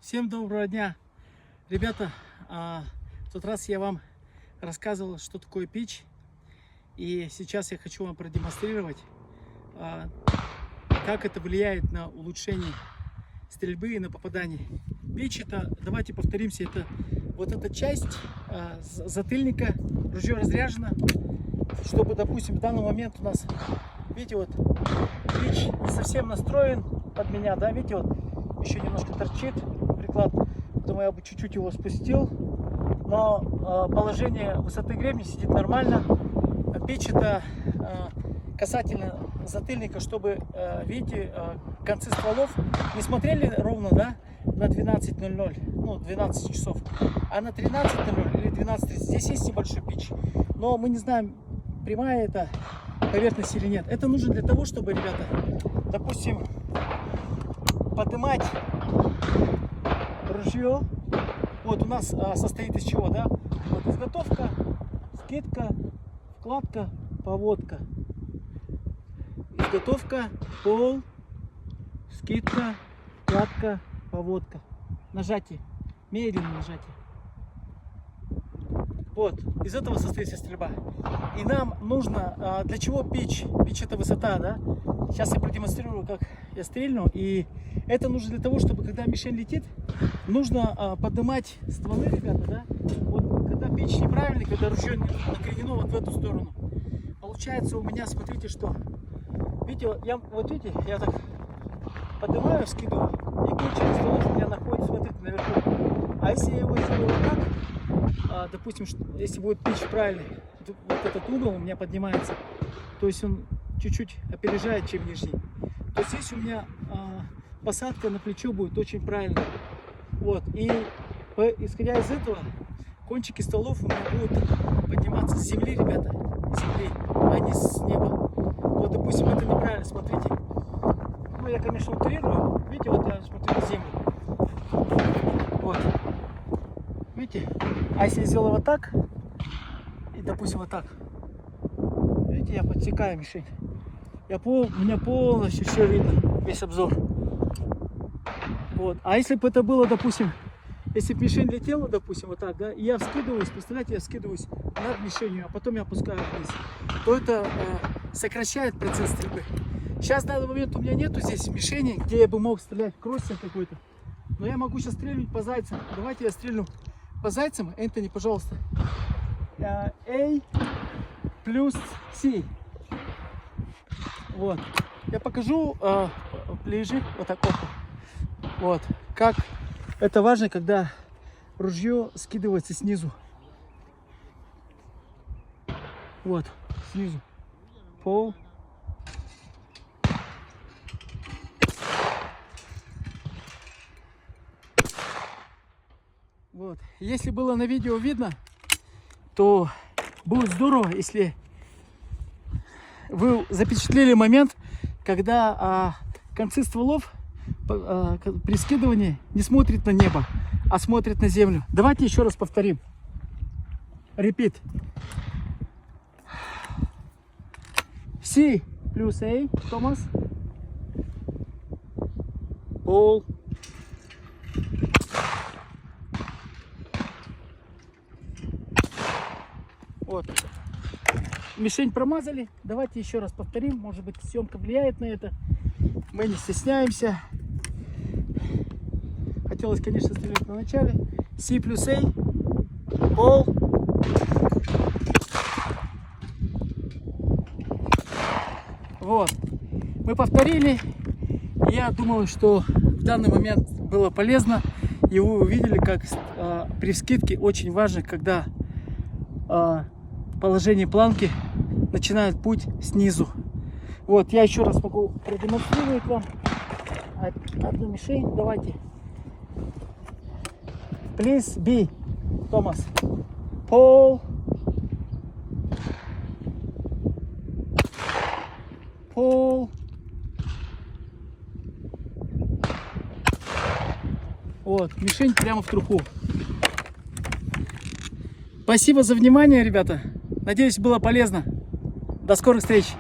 Всем доброго дня, ребята. В тот раз я вам рассказывал, что такое пич, и сейчас я хочу вам продемонстрировать, как это влияет на улучшение стрельбы и на попадание. Пич — это, давайте повторимся, это вот эта часть затыльника, ружье разряжено, чтобы, допустим, в данный момент у нас, видите, вот пич не совсем настроен под меня, да, видите, вот еще немножко торчит приклад, поэтому я бы чуть-чуть его спустил, но положение высоты гребня сидит нормально. Пич — это касательно затыльника, чтобы, видите, концы стволов не смотрели ровно, да, на 12:00, ну, 12 часов, а на 13:00 или 12:30. Здесь есть небольшой пич, но мы не знаем, прямая это поверхность или нет. Это нужно для того, чтобы, ребята, допустим, поднимать ружье. Вот у нас состоит из чего, да? Вот изготовка, скидка, вкладка, поводка. Изготовка, пол, скидка, вкладка, поводка. Нажатие, медленное нажатие. Вот, из этого состоит вся стрельба. И нам нужно, для чего пич? Пич — это высота, да? Сейчас я продемонстрирую, как я стрельну. И это нужно для того, чтобы, когда мишень летит, нужно поднимать стволы, ребята, да? Вот, когда пич неправильный, когда ружье накренено вот в эту сторону, получается у меня, смотрите, что, видите, вот видите, я так поднимаю, скидываю, и кончик стволов у меня находится, смотрите, наверху. А если я его сделаю вот так, допустим, если будет пич правильный, вот этот угол у меня поднимается, то есть он чуть-чуть опережает, чем нижний. То здесь у меня посадка на плечо будет очень правильная. Вот, и исходя из этого, кончики стволов у меня будут подниматься с земли, ребята, с земли, а не с неба. Вот, допустим, это неправильно, смотрите. Ну, я, конечно, утрирую. Видите, вот я смотрю на землю. Вот. Видите? А если я сделаю вот так, и, допустим, вот так, видите, я подсекаю мишень. У меня полностью все видно, весь обзор. Вот. А если бы это было, допустим, если бы мишень летела, допустим, вот так, да, и я вскидываюсь, представляете, я вскидываюсь над мишенью, а потом я опускаю вниз, то это сокращает процесс стрельбы. Сейчас в данный момент у меня нету здесь мишени, где я бы мог стрелять кроссер какой-то. Но я могу сейчас стрельнуть по зайцам. Давайте я стрельну по зайцам. Энтони, пожалуйста. A плюс C. Вот. Я покажу ближе. Вот так вот. Вот. Как это важно, когда ружье скидывается снизу. Вот. Снизу. Пол. Вот. Если было на видео видно, то будет здорово, если вы запечатлели момент, когда концы стволов при скидывании не смотрят на небо, а смотрят на землю. Давайте еще раз повторим. Repeat. C плюс A, Томас. Пол. Вот. Мишень промазали. Давайте еще раз повторим. Может быть, съемка влияет на это. Мы не стесняемся. Хотелось, конечно, стрелять на начале. C плюс A. Пол. Вот. Мы повторили. Я думаю, что в данный момент было полезно. И вы увидели, как при вскидке очень важно, когда положение планки начинает путь снизу. Вот, я еще раз могу продемонстрировать вам одну мишень. Давайте. Please be, Томас. Пол. Пол. Вот, мишень прямо в труху. Спасибо за внимание, ребята. Надеюсь, было полезно. До скорых встреч.